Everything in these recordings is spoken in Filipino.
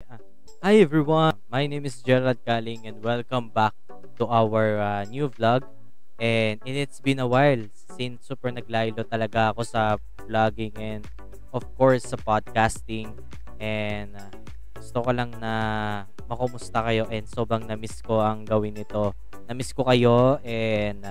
Hi everyone, my name is Gerald Galing and welcome back to our new vlog. And it's been a while since super naglaylo talaga ako sa vlogging and of course sa podcasting. And gusto ko lang na makumusta kayo and sobrang na-miss ko ang gawin ito. Na-miss ko kayo and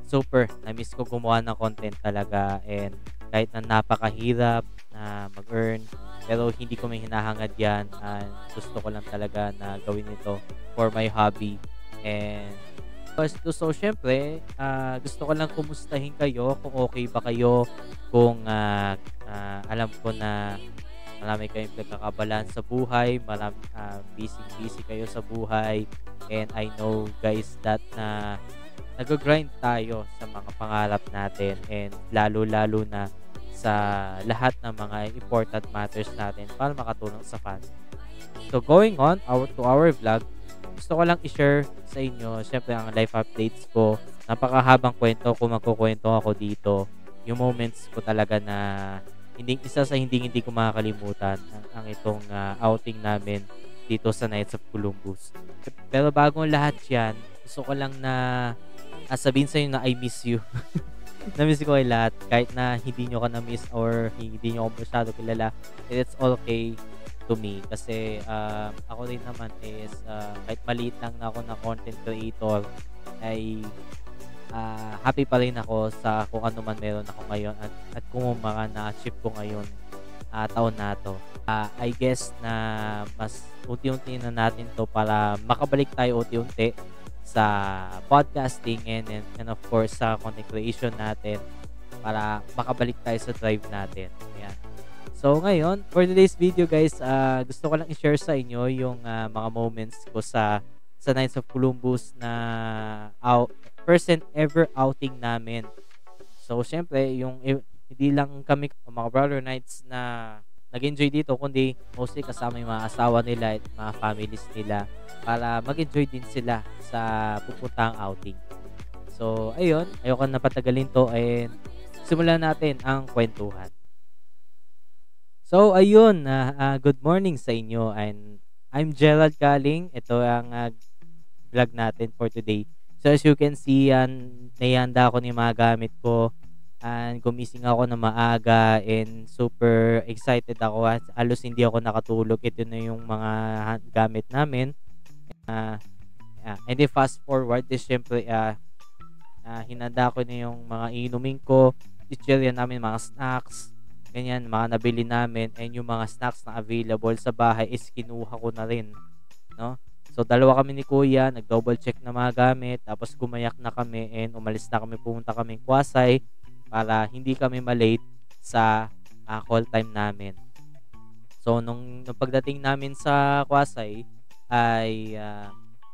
super na-miss ko gumawa ng content talaga and kahit na napakahirap na mag-earn pero hindi ko may hinahangad yan and gusto ko lang talaga na gawin ito for my hobby and so syempre gusto ko lang kumustahin kayo kung okay ba kayo kung alam ko na marami kayong pinagkakabalan sa buhay busy kayo sa buhay and I know guys that na nag-grind tayo sa mga pangarap natin and lalo na sa lahat ng mga important matters natin para makatulong sa fans. So going on to our vlog, gusto ko lang i-share sa inyo syempre ang life updates ko. Napakahabang kwento kung magkukwento ako dito. Yung moments ko talaga na isa sa hindi ko makakalimutan ang itong outing namin dito sa Knights of Columbus. Pero bago lahat yan, gusto ko lang na sabihin sa inyo na I miss you. Na-miss ko kayo lahat kahit na hindi nyo ka na-miss or hindi nyo ako masyado kilala. It's okay to me kasi ako rin naman is kahit maliit lang na ako na content creator ay happy pa rin ako sa kung ano man meron ako ngayon at kung mga na-achieve ko ngayon taon na to. I guess na mas unti-unti na natin to para makabalik tayo unti-unti sa podcasting and of course sa content creation natin para makabalik tayo sa drive natin. Ayan. So ngayon, for today's video guys, gusto ko lang i-share sa inyo yung mga moments ko sa Knights of Columbus na first and ever outing namin. So syempre, hindi lang kami mga brother knights na nag-enjoy dito kundi mostly kasama yung mga asawa nila at mga families nila para mag-enjoy din sila sa pupuntang outing. So, ayun. Ayoko na patagalin to and simulan natin ang kwentuhan. So, ayun. Good morning sa inyo and I'm Gerald Galing. Ito ang vlog natin for today. So, as you can see, nahihanda ako ng mga gamit ko and gumising ako na maaga and super excited ako. Halos hindi ako nakatulog. Ito na yung mga gamit namin. And then fast forward is syempre hinanda ko na yung mga inumin ko, chichirya namin, mga snacks, ganyan, mga nabili namin and yung mga snacks na available sa bahay is kinuha ko na rin, no? So dalawa kami ni Kuya, nag-double check na mga gamit, tapos gumayak na kami and umalis na kami, pumunta kami Kwasay para hindi kami malate sa call time namin. So nung pagdating namin sa Kwasay ay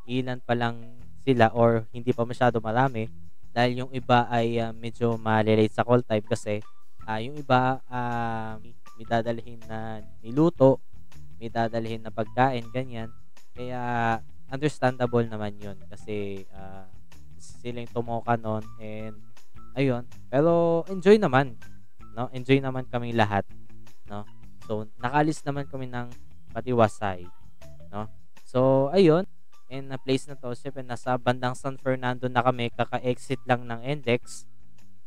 ilan pa lang sila or hindi pa masyado marami dahil yung iba ay medyo malilate sa call time kasi yung iba may dadalhin na niluto, may dadalhin na pagkain, ganyan. Kaya understandable naman yun kasi sila yung tumoka nun and ayun. Pero enjoy naman, no? Enjoy naman kami lahat, no? So nakalis naman kami ng Patiwasay, no? So ayun. And na place na to, syempre nasa bandang San Fernando na kami, kaka-exit lang ng NLEX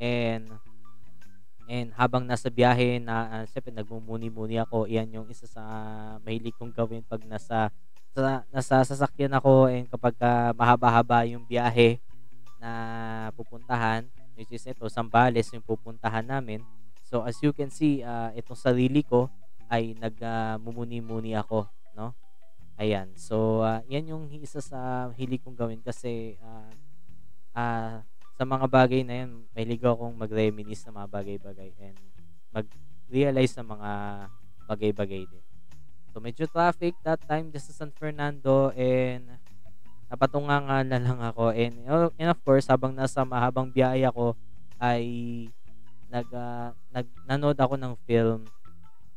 and habang nasa biyahe na syempre nagmumuni-muni ako. Iyan yung isa sa mahilig kong gawin pag nasa sasakyan ako and kapag mahaba-haba yung biyahe na pupuntahan, which is ito, Zambales yung pupuntahan namin. So as you can see, itong sarili ko ay nagmumuni-muni ako, no? Ayan. So, yan yung isa sa hilig kong gawin kasi sa mga bagay na yan, mahilig akong mag-reminisce sa mga bagay-bagay and mag-realize sa mga bagay-bagay din. So, medyo traffic that time just sa San Fernando and napatunga na lang ako and of course, habang nasa mahabang biyahe ako ay nanood ako ng film,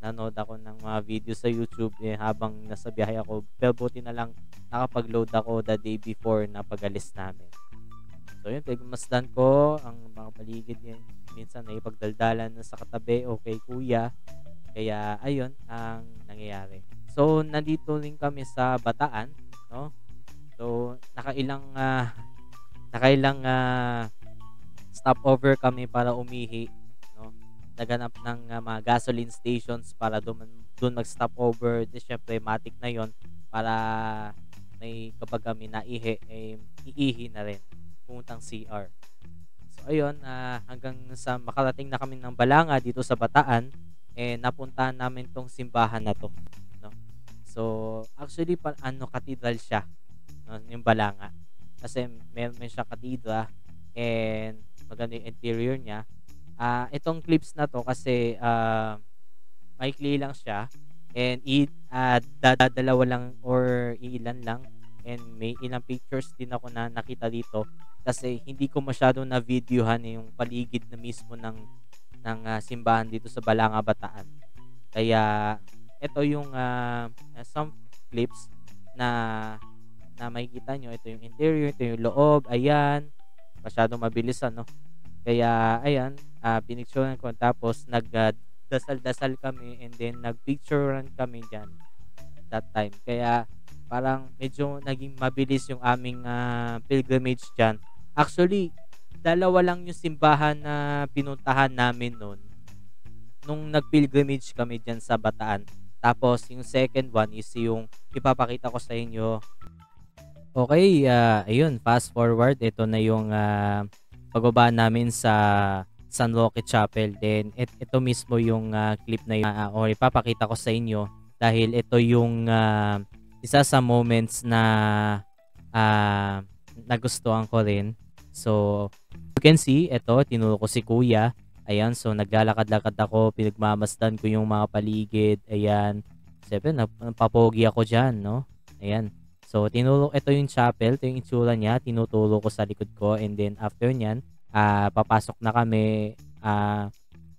nanood ako ng mga video sa YouTube habang nasa biyahe ako. Pero buti na lang nakapag-load ako the day before na pag-alis namin. So yun, pinagmasdan ko ang mga paligid yan. Minsan ay pagdaldalan na sa katabi o kay Kuya. Kaya ayun ang nangyayari. So, nandito rin kami sa Bataan, no? So, nakailang stopover kami para umihi, no? Naghanap ng mga gasoline stations para doon mag-stopover. Di syempre, matik na yon para may kapag kami naihi, eh, iihi na rin. Pumuntang CR. So, ayun, hanggang sa makarating na kami ng Balanga dito sa Bataan, eh, napuntahan namin tong simbahan na to, no? So, actually, cathedral siya, no? Yung Balanga. Kasi meron siya cathedral and maganda yung interior niya. Itong clips na to kasi maikli lang siya and dalawa lang or ilan lang and may ilang pictures din ako na nakita dito kasi hindi ko masyado na videohan yung paligid na mismo ng simbahan dito sa Balanga, Bataan. Kaya ito yung some clips na makikita nyo. Ito yung interior, ito yung loob, ayan, masyado mabilis ano. Kaya ayan, pinicturean ko tapos dasal-dasal kami and then nagpicturean kami dyan that time. Kaya parang medyo naging mabilis yung aming pilgrimage dyan. Actually, dalawa lang yung simbahan na pinuntahan namin nung nag-pilgrimage kami dyan sa Bataan. Tapos yung second one is yung ipapakita ko sa inyo. Okay, ayun, fast forward. Ito na yung pagbaba namin sa San Roque Chapel. Then ito mismo yung clip na yun or ipapakita ko sa inyo dahil ito yung isa sa moments na nagustuhan ko rin. So, you can see, ito, tinuro ko si Kuya. Ayan, so naglalakad-lakad ako, pinagmamasdan ko yung mga paligid. Ayan, siyempre, napapogi ako dyan, no? Ayan. So, ito yung chapel, ito yung itsura niya, tinuturo ko sa likod ko. And then, after nyan, papasok na kami,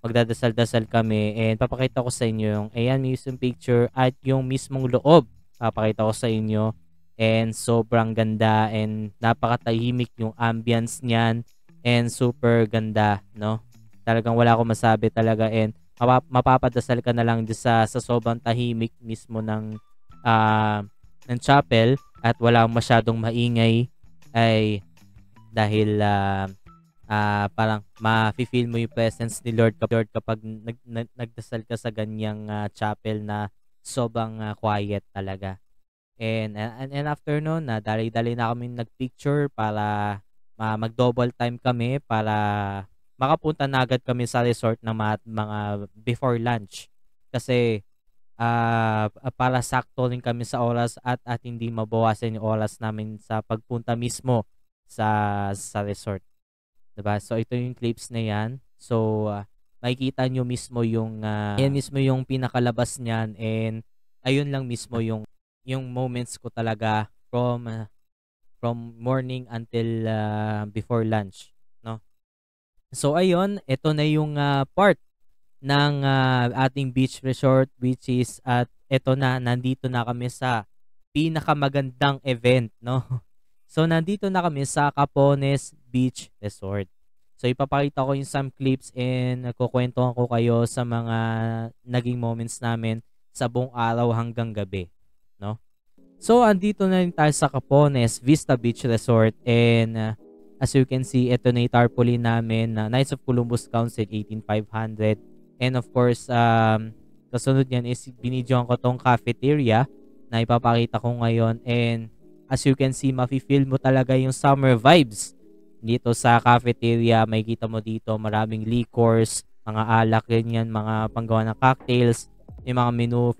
magdadasal-dasal kami. And papakita ko sa inyo yung, ayan, yung picture at yung mismong loob. Papakita ko sa inyo. And sobrang ganda and napakatahimik yung ambience niyan and super ganda, no? Talagang wala akong masabi talaga and mapapadasal ka na lang sa sobrang tahimik mismo ng chapel at wala masyadong maingay ay dahil parang ma-feel mo yung presence ni Lord kapag nagdasal ka sa ganyang chapel na sobrang quiet talaga. And after noon, dali-dali na kami nagpicture para mag-double time kami para makapunta na agad kami sa resort ng mga before lunch. Kasi para sakto rin kami sa oras at hindi mabawasan yung oras namin sa pagpunta mismo sa resort. Diba? So ito yung clips na yan. So makikita nyo mismo yung yan mismo yung pinakalabas niyan and ayun lang mismo yung moments ko talaga from morning until before lunch, no? So ayun, ito na yung part ng ating beach resort which is at ito na, nandito na kami sa pinakamagandang event, no? So nandito na kami sa Capones Beach Resort. So ipapakita ko yung some clips and kukwentuhan ko kayo sa mga naging moments namin sa buong araw hanggang gabi. No? So, andito na rin tayo sa Capones Vista Beach Resort and as you can see, ito na yung tarpaulin namin na Knights of Columbus Council 18,500 and of course, kasunod yan is binidyoan ko tong cafeteria na ipapakita ko ngayon and as you can see, mafe-feel mo talaga yung summer vibes dito sa cafeteria. Makikita mo dito maraming liquors, mga alak ganyan, mga panggawa ng cocktails, yung mga menu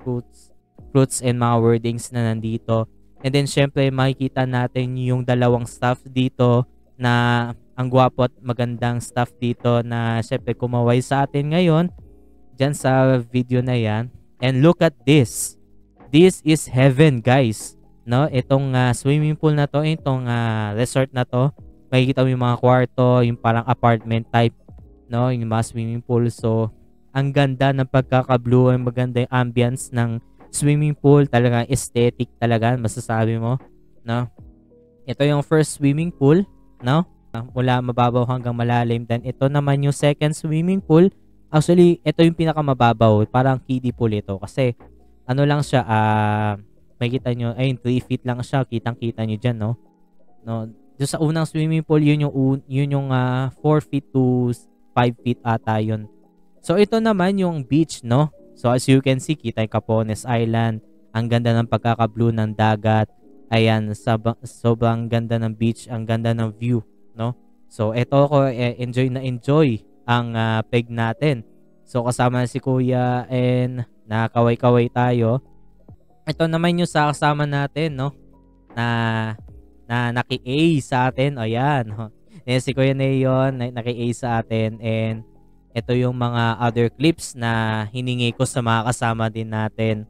fruits and mga wordings na nandito. And then syempre makikita natin yung dalawang staff dito na ang gwapo at magandang staff dito na syempre kumaway sa atin ngayon dyan sa video na yan. And look at this. This is heaven, guys. No, itong swimming pool na to, itong resort na to, makikita mo yung mga kwarto, yung parang apartment type, no, yung mga swimming pool. So ang ganda ng pagkaka-blue, ang maganda yung ambience ng swimming pool, talaga aesthetic talaga, masasabi mo, no? Ito yung first swimming pool, no? Mula mababaw hanggang malalim. Then ito naman yung second swimming pool. Actually, ito yung pinakamababaw, parang kiddie pool ito kasi ano lang siya, makikita nyo, ayun, 3 feet lang siya. Kitang-kita nyo dyan, no? No, doon sa unang swimming pool, yun yung 4 feet to 5 feet ata yun. So, ito naman yung beach, no? So, as you can see, kita yung Capones Island. Ang ganda ng pagkaka-blue ng dagat. Ayan, sobrang ganda ng beach. Ang ganda ng view, no? So, ito ko, enjoy na enjoy ang peg natin. So, kasama si Kuya and nakakaway-kaway tayo. Ito naman yung sa kasama natin, no? Na naki-A sa atin. O yan. Si Kuya Neon naki-A sa atin. And ito yung mga other clips na hiningi ko sa mga kasama din natin.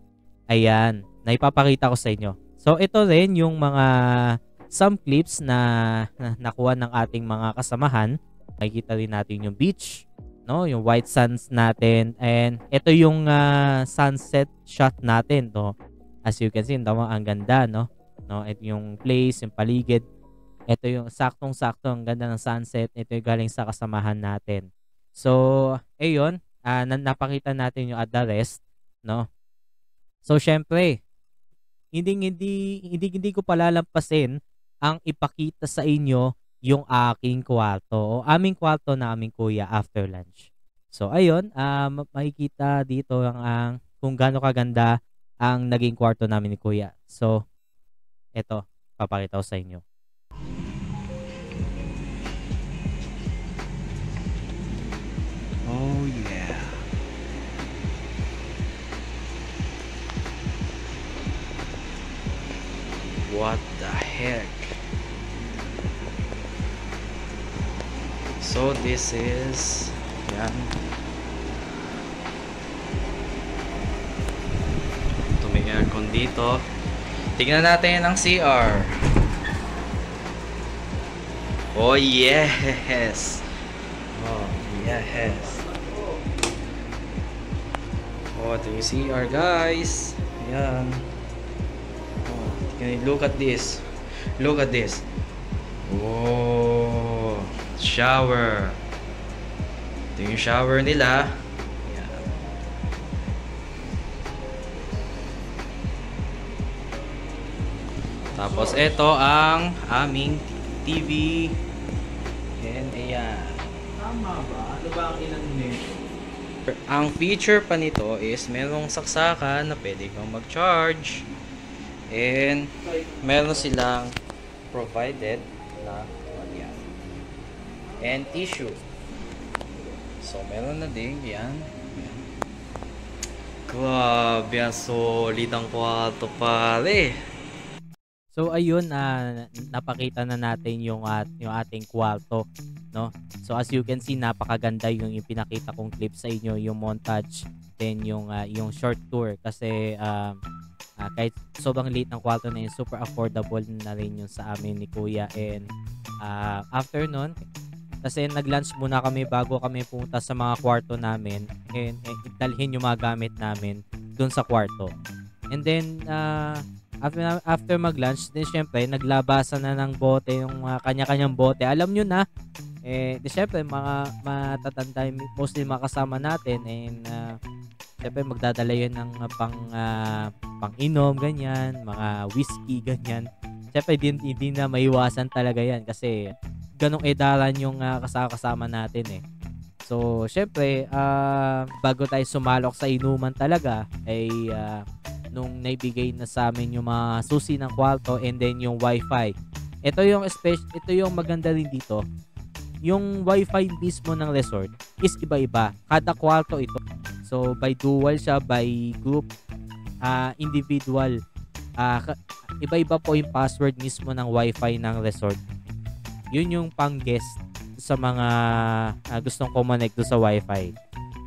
Ayan. Na ipapakita ko sa inyo. So ito rin yung mga some clips na nakuha ng ating mga kasamahan. Makikita rin natin yung beach, no? Yung white sands natin. And ito yung sunset shot natin, no? As you can see, ang ganda, no? No, ito yung place, yung paligid. Ito yung saktong-sakto, ang ganda ng sunset. Ito yung galing sa kasamahan natin. So, ayun, napakita natin yung at the rest, no? So, syempre, hindi ko palalampasin ang ipakita sa inyo yung aking kwarto o aming kwarto na aming kuya after lunch. So, ayun, makikita dito ang kung gaano kaganda ang naging kwarto namin ni kuya. So, ito, papakita ko sa inyo. Oh yeah. What the heck? So this is yan. Ito may aircon dito. Tingnan natin ang CR. Oh yes. Oh yes. Oh, ito yung CR guys. Ayan. Oh, can you look at this? Look at this. Oh, shower. Ito yung shower nila. Ayan. Tapos ito ang aming TV. And ayan. Tama ba? Ano ba ang ilan nito? Ang feature pa nito is merong saksakan na pwede kang mag-charge. And meron silang provided na yan. And tissue. So meron na din yan. Grabe, ang solid ang kwarto pare. So ayun, napakita na natin yung ating kwarto, no? So as you can see, napakaganda yung pinakita kong clip sa inyo, yung montage, then yung short tour kasi kahit sobrang liit ng kwarto na yun, super affordable na rin yung sa amin ni Kuya. And after nun, kasi nag-lunch muna kami bago kami pumunta sa mga kwarto namin and dalhin yung mga gamit namin dun sa kwarto. And then after mag-lunch, din syempre naglabasan na ng bote yung kanya-kanyang bote. Alam nyo na, di syempre mga matatanda, mostly mga kasama natin, and syempre magdadala yun ng pang-inom, ganyan, mga whiskey, ganyan. Syempre hindi na maiwasan talaga yan kasi ganong edaran yung kasama natin eh. So syempre bago tayo sumalok sa inuman talaga ay nung naibigay na sa amin yung mga susi ng kwarto and then yung wifi. Ito yung maganda rin dito. Yung wifi mismo ng resort is iba-iba. Kada kwarto ito. So by dual siya, by group, individual. Iba-iba po yung password mismo ng wifi ng resort. Yun yung pang-guest sa mga gustong connect do sa wifi.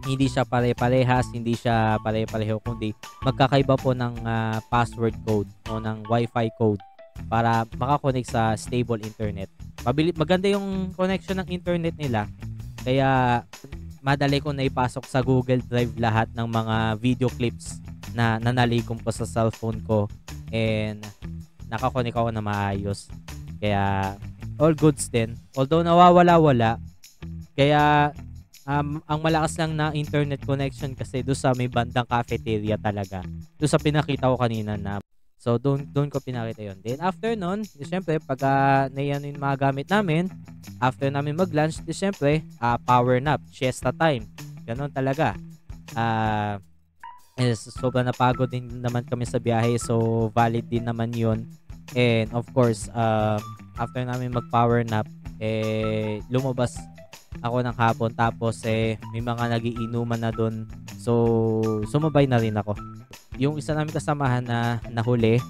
Hindi siya pare-parehas, hindi siya pare-pareho, kundi magkakaiba po ng password code o ng wifi code para makakonect sa stable internet. Maganda yung connection ng internet nila, kaya madali ko na ipasok sa Google Drive lahat ng mga video clips na nanalikom ko sa cellphone ko, and nakakonect ako na maayos. Kaya all goods din. Although nawawala-wala, kaya Ang malakas lang na internet connection kasi doon sa may bandang cafeteria talaga. Doon sa pinakita ko kanina na. So, doon ko pinakita yon. Then, after nun, siyempre, pag na yan yung mga gamit namin, after namin mag-lunch, siyempre, power nap, siesta time. Ganon talaga. Sobrang napagod din naman kami sa biyahe, so valid din naman yun. And, of course, after namin mag-power nap, lumabas ako ng hapon, tapos may mga nagiinuman na doon, so sumabay na rin ako. Yung isa namin kasamahan na nahuli,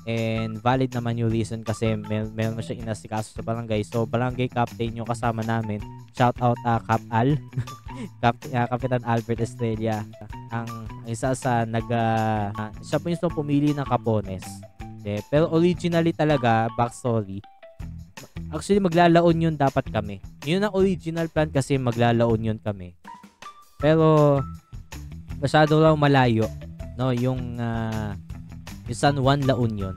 and valid naman yung reason kasi meron na siya inasikaso sa barangay, so barangay captain yung kasama namin. Shout out Cap Al. Kapitan Albert Estrella, ang isa sa siya po yung pumili ng Capones. Pero originally talaga, backstory, actually maglalaon yun dapat kami. Yun ang original plan kasi maglalaon yun kami. Pero masyado raw malayo, no, yung San Juan La Union.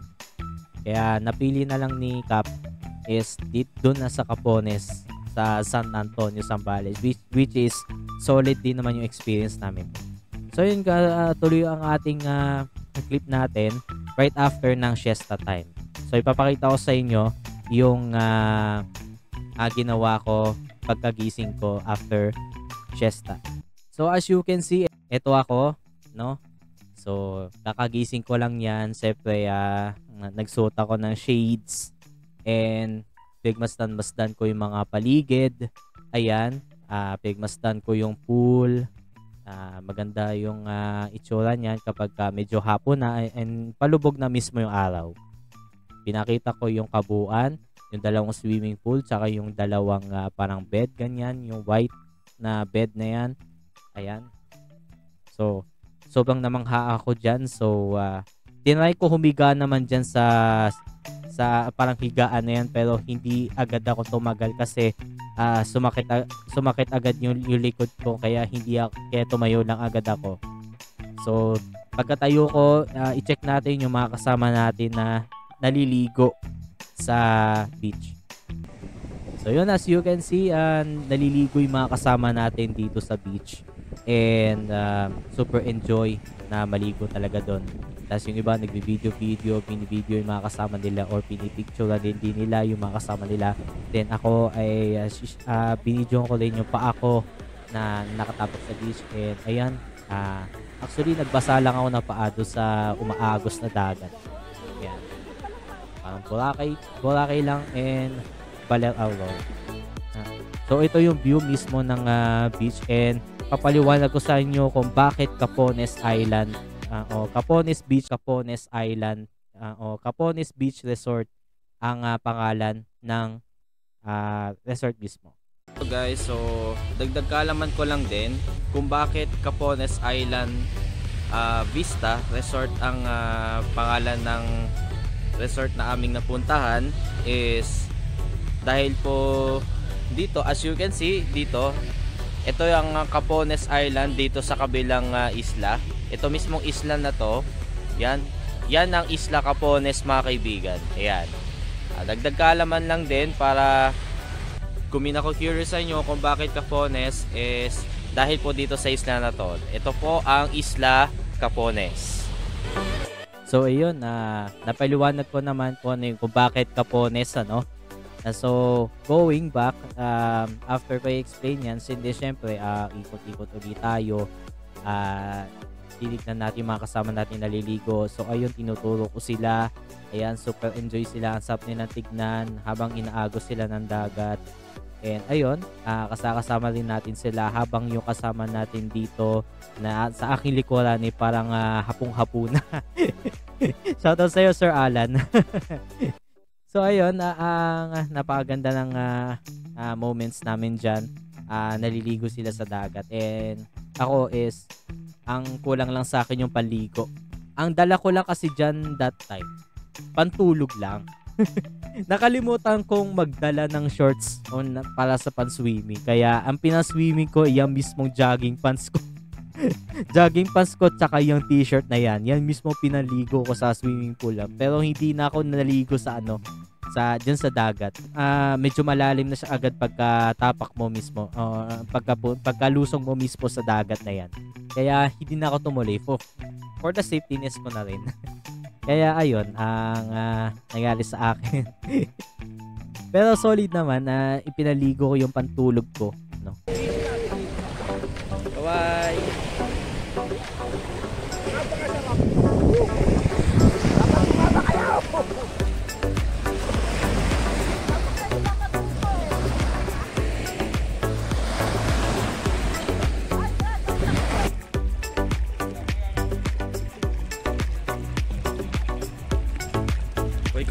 Kaya napili na lang ni Cap is doon na sa Capones sa San Antonio, Zambales, which is solid din naman yung experience namin. So yun, tuloy ang ating clip natin right after ng siesta time. So ipapakita ko sa inyo yung ginawa ko pagkagising ko after siesta. So as you can see, eto ako, no? So kakagising ko lang yan. Siyempre, nagsuot ako ng shades and pigmasdan-masdan ko yung mga paligid. Ayan, pigmasdan ko yung pool. Maganda yung itsura niyan kapag medyo hapon na and palubog na mismo yung araw. Pinakita ko yung kabuuan, yung dalawang swimming pool, tsaka yung dalawang parang bed, ganyan, yung white na bed na yan. Ayan. So, sobrang namangha ako dyan. So, tinry ko humiga naman dyan sa parang higaan na yan, pero hindi agad ako tumagal kasi sumakit agad yung likod ko, kaya kaya tumayo lang agad ako. So, pagkatayo ko, i-check natin yung mga kasama natin na naliligo sa beach. So yun, as you can see, naliligo yung mga kasama natin dito sa beach, and super enjoy na maligo talaga doon. Tapos yung iba nagbi-video, bini-video yung mga kasama nila or pinipicture na din nila yung mga kasama nila. Then ako ay binidyo ko rin yung paa ko na nakatapos sa beach, and ayan, actually nagbasa lang ako ng paa doon sa umaagos na dagat. Ayan, parang Boracay lang and Baler Aurora. So ito yung view mismo ng beach, and papaliwanag ko sa inyo kung bakit Capones Island o Capones Beach, Capones Island o Capones Beach Resort ang pangalan ng resort mismo. So guys, so dagdag kaalaman ko lang din kung bakit Capones Island Vista Resort ang pangalan ng resort na aming napuntahan is dahil po dito, as you can see dito, ito yung Capones Island dito sa kabilang isla. Ito mismong isla na to, yan ang Isla Capones, mga kaibigan. Ayan, dagdag kaalaman lang din para kung ako curious sa inyo kung bakit Capones is dahil po dito sa isla na to. Ito po ang Isla Capones. So ayun, napaliwanag ko naman kung bakit Capones, ano. So going back, after ko i-explain yan, hindi syempre ikot-ikot ulit tayo, tinignan natin mga kasama natin naliligo. So ayun, tinuturo ko sila. Ayan, super enjoy sila, ang sarap nilang tignan habang inaagos sila ng dagat. And ayun, kasama rin natin sila habang yung kasama natin dito na sa aking likuran ni parang hapong-hapuna. Shoutout sa'yo, Sir Alan. So ayun, ang napakaganda ng moments namin dyan. Naliligo sila sa dagat, and ako is ang kulang lang sa akin yung panligo. Ang dala ko lang kasi dyan that time, pantulog lang. Nakalimutan kong magdala ng shorts para sa pan-swimming. Kaya ang pinaswimming ko, yung mismong jogging pants ko. Jogging pants ko tsaka yung t-shirt na yan. Yan mismo pinaligo ko sa swimming pool. Pero hindi na ako naligo sa dyan sa dagat. Medyo malalim na siya agad pagka tapak mo mismo, pagkalusong mo mismo sa dagat na yan. Kaya hindi na ako tumuloy for the safetyness ko na rin. Kaya ayun ang nangyari sa akin. Pero solid naman, ipinaligo ko yung pantulog ko, no? Bye.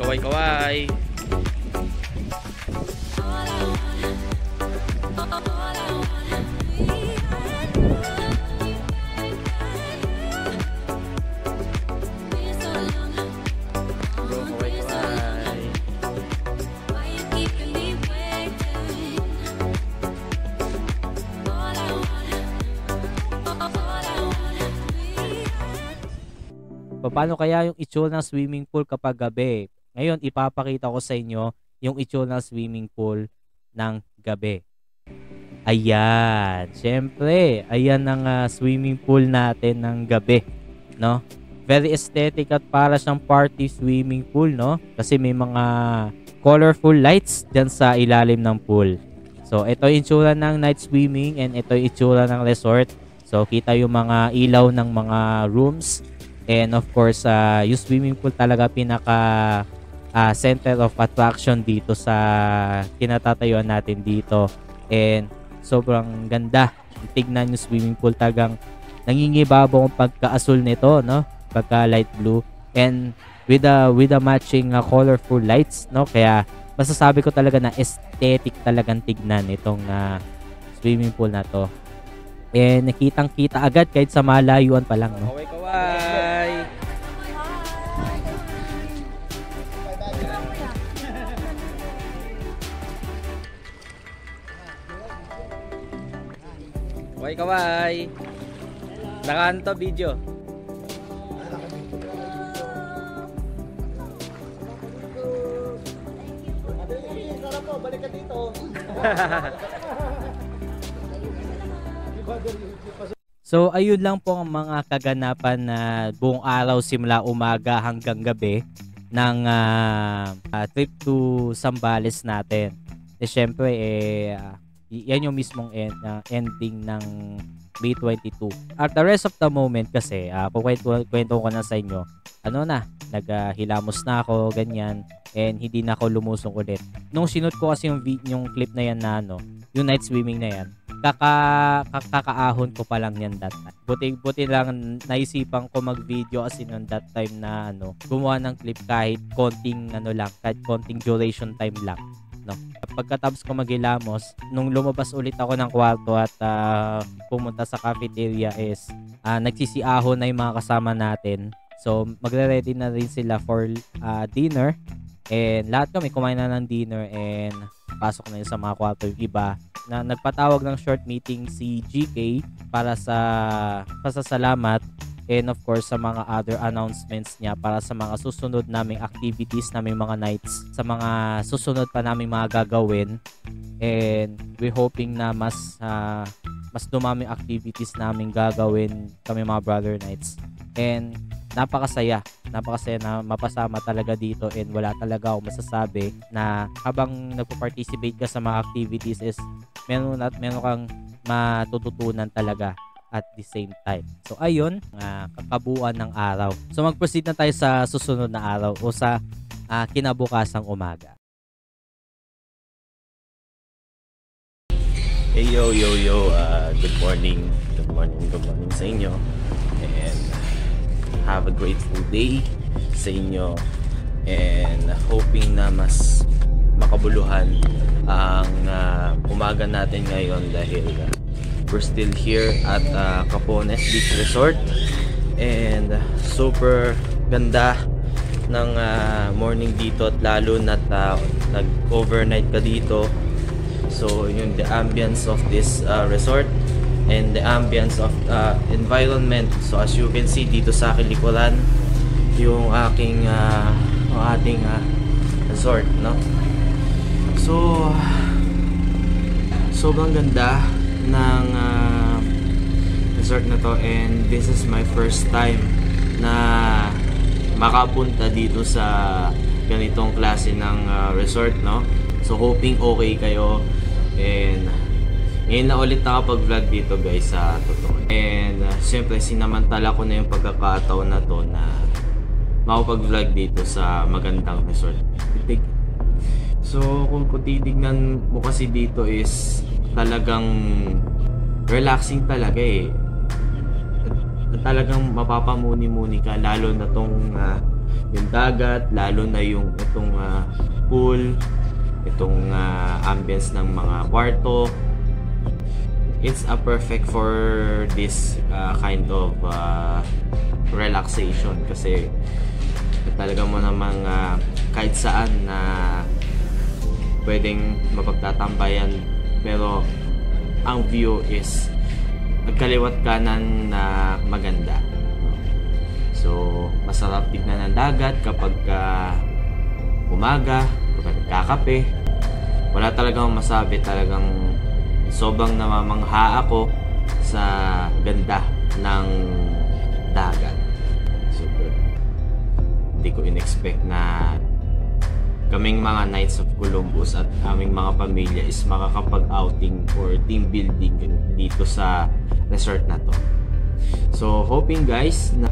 Kaway, kaway. Paano kaya yung itsura ng swimming pool kapag gabi? Ngayon, ipapakita ko sa inyo yung itsura ng swimming pool ng gabi. Ayan. Siyempre, ayan ang swimming pool natin ng gabi, no? Very aesthetic at para siyang party swimming pool, no? Kasi may mga colorful lights dyan sa ilalim ng pool. So, ito yung itsura ng night swimming and ito yung itsura ng resort. So, kita yung mga ilaw ng mga rooms. And of course, yung swimming pool talaga pinaka center of attraction dito sa kinatatayuan natin dito. And sobrang ganda. Tignan yung swimming pool, talagang nangingibabaw ang pagka-asul nito, no? Pagka light blue. And with the matching colorful lights, no? Kaya masasabi ko talaga na aesthetic talagang tignan itong swimming pool na to. And nakitang-kita agad kahit sa malayuan pa lang, no? Kaway, kaway. Kaway, kaway. Nakaan to video. Balik ka dito. So ayun lang po ang mga kaganapan na buong araw simula umaga hanggang gabi ng trip to Zambales natin. Syempre yan yung mismong ending ng May 22. At the rest of the moment kasi kwento ko na sa inyo, naghilamos na ako ganyan and hindi na ako lumusong ulit. Nung sinut ko kasi yung clip na yan na yung night swimming na yan, kakaahon ko pa lang yan that time. Buti lang naisipan ko mag-video kasi noon that time na gumawa ng clip kahit konting kahit konting duration time lang, no. Pagkatapos ko maghilamos, nung lumabas ulit ako ng kwarto at pumunta sa cafeteria is nagsisiahon na yung mga kasama natin. So magre-ready na rin sila for dinner. And lahat kami kumain na ng dinner and pasok na yun sa mga kwarto. Yung iba na nagpatawag ng short meeting si GK para sa pasasalamat and of course sa mga other announcements niya para sa mga susunod naming activities, naming mga nights, sa mga susunod pa naming mga gagawin. And we're hoping na mas dumaming activities naming gagawin kami mga brother nights. And napakasaya na mapasama talaga dito and wala talaga ako masasabi na habang nagpo-participate ka sa mga activities is meron kang matututunan talaga at the same time. So ayun, kakabuuan ng araw. So mag-proceed na tayo sa susunod na araw o sa kinabukasang umaga. Hey yo, good morning sa inyo and have a grateful day sa inyo and hoping na mas makabuluhan ang umaga natin ngayon dahil we're still here at Capones Beach Resort and super ganda ng morning dito at lalo na't nag-overnight ka dito. So yung the ambience of this resort and the ambience of environment. So as you can see dito sa aking likuran, yung ating resort, no? So, sobrang ganda ng resort na to, and this is my first time na makapunta dito sa ganitong klase ng resort, no? So hoping okay kayo, and ngayon na ulit nakapag-vlog dito guys, sa totoo. And siyempre sinamantala ko na yung pagkakataon na to na makapag-vlog dito sa magandang resort. So kung titignan mo kasi dito is talagang relaxing talaga eh. Talagang mapapamuni-muni ka, lalo na tong yung dagat, lalo na yung itong pool, itong ambience ng mga kwarto. It's a perfect for this kind of relaxation, kasi talaga mo namang kahit saan na pwedeng mapagtatambayan, pero ang view is magkaliwat kanan na maganda. So masarap tignan ng dagat kapag umaga, kapag nagkakape. Wala talagang masabi, talagang sobrang namamangha ako sa ganda ng dagat. Super. Hindi ko in-expect na kaming mga Knights of Columbus at aming mga pamilya is makakapag-outing or team building dito sa resort na to. So hoping guys na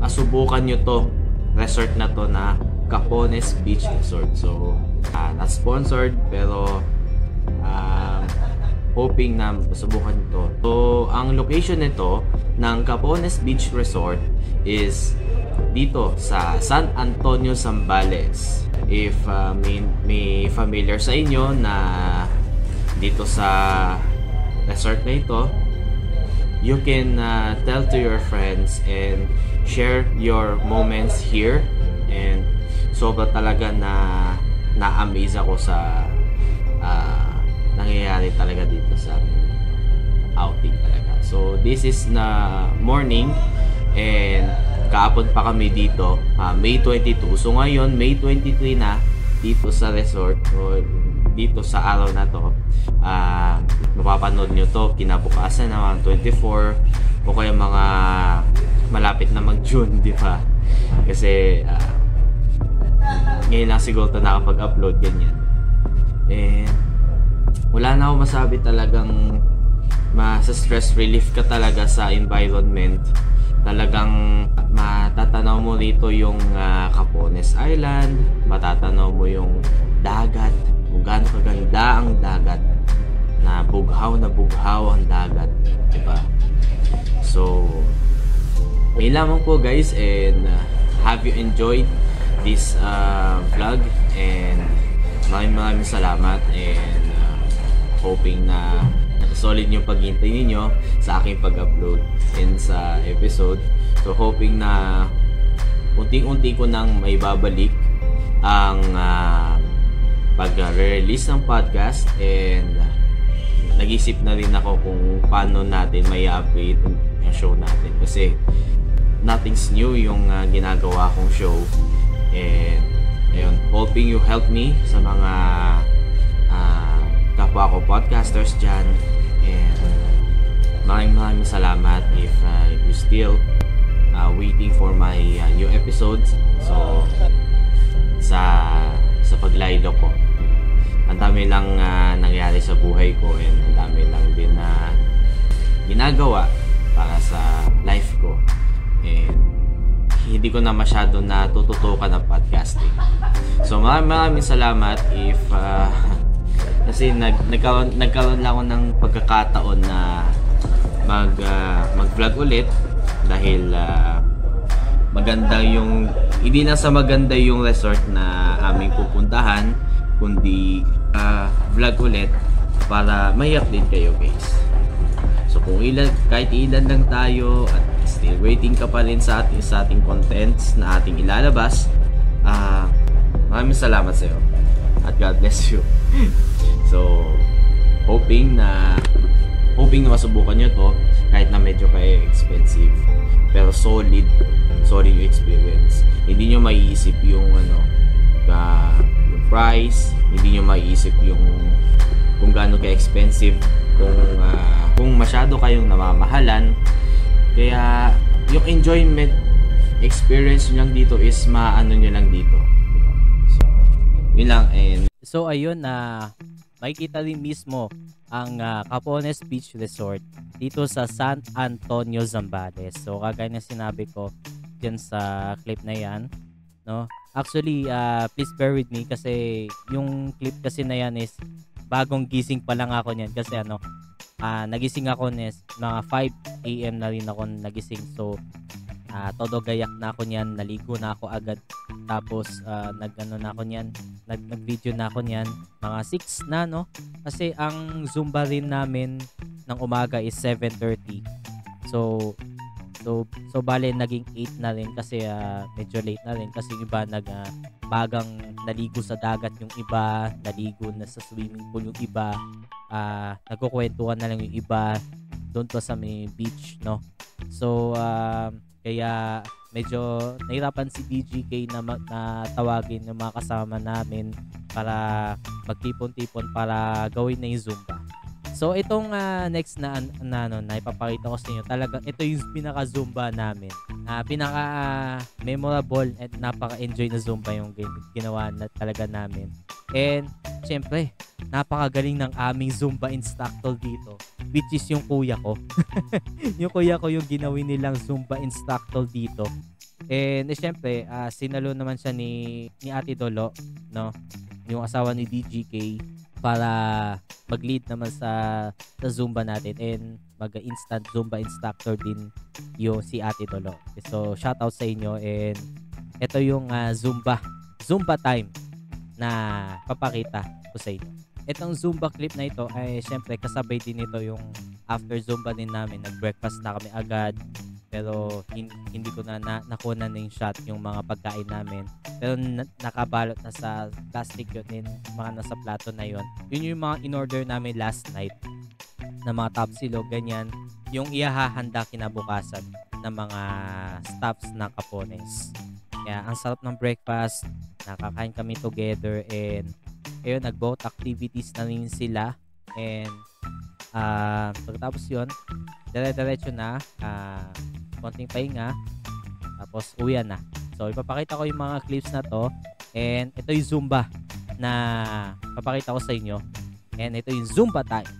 masubukan nyo to resort na to na Capones Beach Resort. So not sponsored, pero hoping na masubukan nyo to. So ang location nito ng Capones Beach Resort is dito sa San Antonio, Zambales. If may familiar sa inyo na dito sa resort na ito, you can tell to your friends and share your moments here. And sobra talaga na-amaze ako sa nangyayari talaga dito sa outing talaga. So this is na morning, and kaapon pa kami dito, May 22. So ngayon, May 23 na dito sa resort, o dito sa araw na to. Mapapanood nyo to kinabukasan na 24 o kaya mga malapit na mag-June, di ba? Kasi ngayon lang siguro to nakapag-upload, ganyan. And wala na ako masabi, talagang sa-stress relief ka talaga sa environment. Talagang matatanaw mo rito yung Capones Island, matatanaw mo yung dagat, kung gaano kaganda ang dagat, na bughaw ang dagat, diba? So yun lamang po guys, and have you enjoyed this vlog, and maraming salamat, and hoping na solid yung paghintay ninyo sa aking pag-upload and sa episode. So hoping na unti-unti ko nang may babalik ang pag-release ng podcast, and nag-isip na rin ako kung paano natin may update yung show natin, kasi nothing's new yung ginagawa kong show. And ayun, hoping you help me sa mga kapwa ko podcasters dyan. And maraming salamat if you still waiting for my new episodes. So sa paglaylo ko, ang dami lang nangyari sa buhay ko, and ang dami lang din na ginagawa para sa life ko, and hindi ko na masyado natututukan ng podcasting. So maraming salamat if kasi nagkaroon lang ako ng pagkakataon na mag-vlog ulit, dahil maganda yung, hindi na sa maganda yung resort na aming pupuntahan, kundi vlog ulit para may update kayo guys. So kung kahit ilan lang tayo at still waiting ka pa rin sa ating contents na ating ilalabas, maraming salamat sa iyo at God bless you. So hoping na masubukan nyo to, kahit na medyo expensive, pero solid yung experience. Hindi nyo maiisip yung price, hindi nyo maiisip yung kung gaano ka-expensive, kung masyado kayong namamahalan. Kaya yung enjoyment experience nyo lang dito is maano nyo lang dito. So, yun lang. And So ayun na makikita rin mismo ang Capones Beach Resort dito sa San Antonio, Zambales. So kagaya na sinabi ko dyan sa clip na yan, no? Actually, please bear with me kasi yung clip kasi na yan is bagong gising pa lang ako niyan kasi nagising ako mga 5 AM na rin ako nagising. So todo gayak na ako niyan, naligo na ako agad. Tapos nag-video na ako niyan mga 6 na, no? Kasi ang Zumba rin namin ng umaga is 7:30. So bale naging 8 na rin kasi medyo late na rin kasi yung iba bagang naligo sa dagat, yung iba naligo na sa swimming pool, yung iba nagkukwentuhan na lang yung iba doon pa sa may beach, no? So kaya medyo nahirapan si DGK na tawagin yung mga kasama namin para magtipon-tipon para gawin na yung Zumba. So itong next na ipapakita ko sa inyo, talaga ito yung pinaka Zumba namin. Pinaka memorable at napaka-enjoy na Zumba yung ginawa na talaga namin. And syempre, napakagaling ng aming Zumba instructor dito, which is yung kuya ko. Yung kuya ko yung ginawin nilang Zumba instructor dito. And syempre, sinalo naman siya ni Ate Dolo, no? Yung asawa ni DGK, para mag-lead naman sa Zumba natin, and mag-instant Zumba instructor din yung si Ate Dolo. So shoutout sa inyo, and ito yung Zumba time na papakita ko sa inyo. Itong Zumba clip na ito ay syempre kasabay din ito yung after Zumba din namin. Nag-breakfast na kami agad, pero hindi ko nakuha na yung shot yung mga pagkain namin, pero nakabalot na sa plastic yun, din mga nasa plato na yun. Yun yung mga in-order namin last night na mga tapsilog, ganyan yung ihahanda kinabukasan ng mga staffs ng Capones. Kaya ang sarap ng breakfast, nakakain kami together, and ayun, nag-boat activities na rin sila. And pagkatapos yun, dire-diretso na, konting pahinga, tapos uwian na. So ipapakita ko yung mga clips na to, and ito yung Zumba na papakita ko sa inyo, and ito yung Zumba time.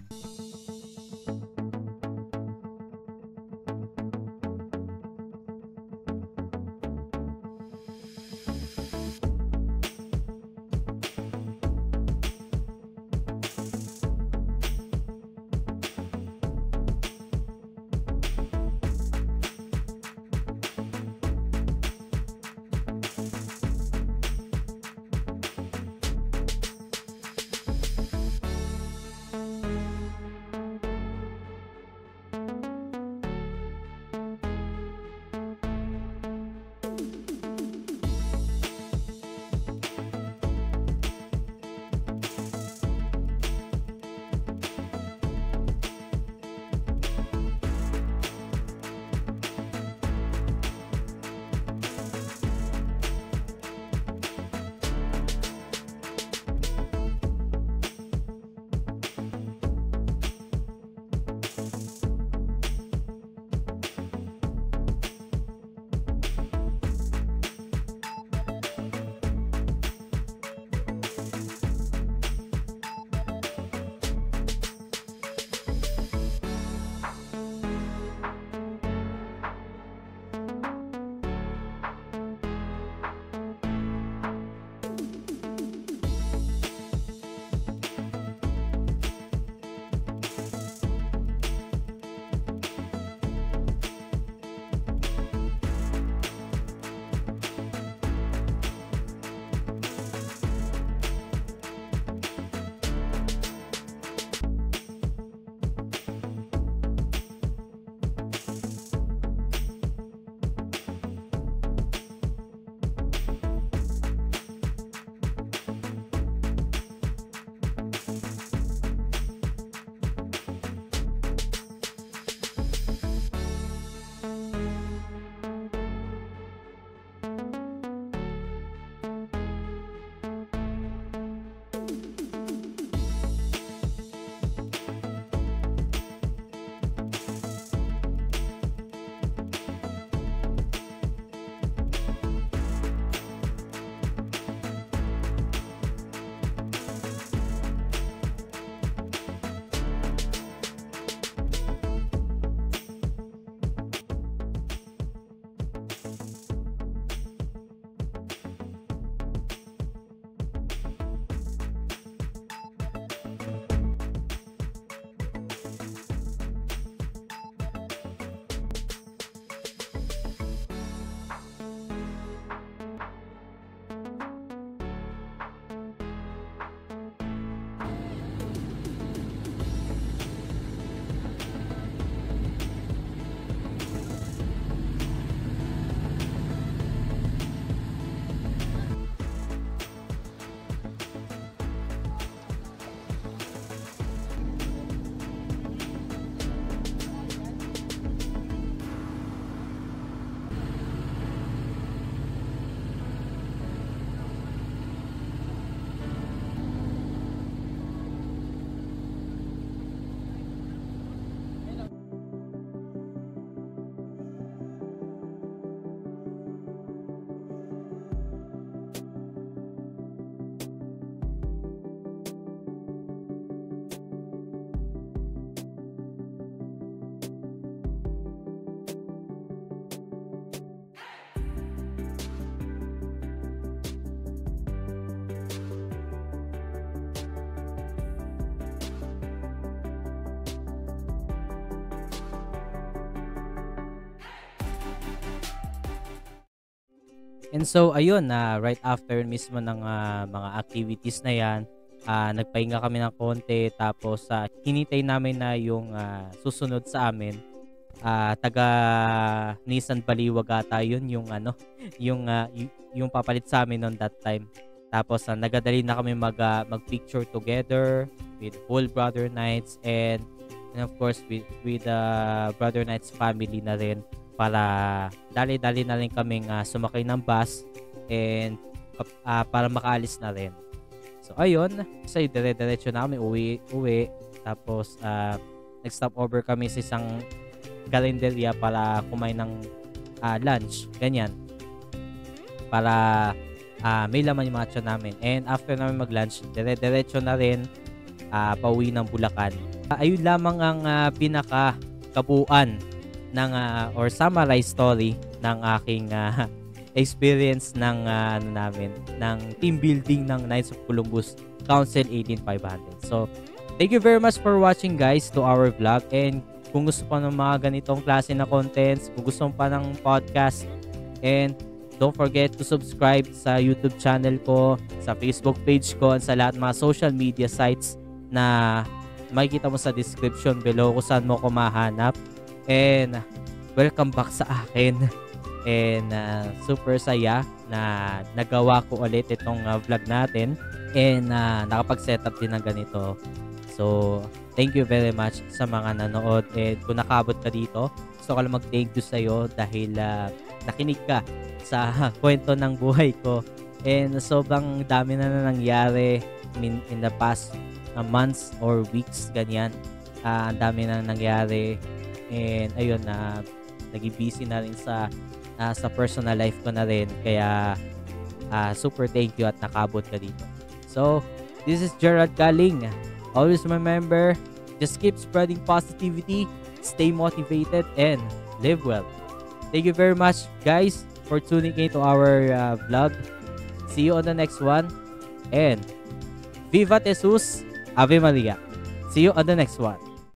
And so ayun na right after mismo ng mga activities na 'yan, nagpahinga kami ng konti tapos hinintay namin na yung susunod sa amin, taga Nissan Baliwag ata yun yung ano, yung papalit sa amin on that time. Tapos nagadali na kami mag-picture together with whole Brother Knights and of course with Brother Knights family na rin para dali-dali na rin kaming sumakay ng bus and para makaalis na rin. So ayun, kasi dire-diretso na kami uwi. Tapos nag-stop over kami sa isang kalendarya para kumain ng lunch, ganyan. Para may laman yung mga tiyan namin. And after namin mag-lunch, dire-diretso na rin pauwi ng Bulacan. Ayun lamang ang pinaka-kabuuan ng or summarized story ng aking experience ng ng team building ng Knights of Columbus Council 18500. So, thank you very much for watching guys to our vlog, and kung gusto pa ng mga ganitong klase na contents, kung gusto pa ng podcast, and don't forget to subscribe sa YouTube channel ko, sa Facebook page ko, at sa lahat ng mga social media sites na makikita mo sa description below kung saan mo ko mahanap. And welcome back sa akin. And super saya na nagawa ko ulit itong vlog natin. And nakapag-setup din ng ganito. So, thank you very much sa mga nanood. And kung nakabot ka dito, gusto ko lang mag-thank you sa'yo dahil nakinig ka sa kwento ng buhay ko. And sobrang dami na nangyari in the past months or weeks, ganyan. Ang dami na nangyari. And ayun, naging busy na rin sa personal life ko na rin. Kaya super thank you at nakabot ka dito. So, this is Gerald Galing. Always remember, just keep spreading positivity, stay motivated, and live well. Thank you very much, guys, for tuning in to our vlog. See you on the next one. And Viva Jesus, Ave Maria. See you on the next one.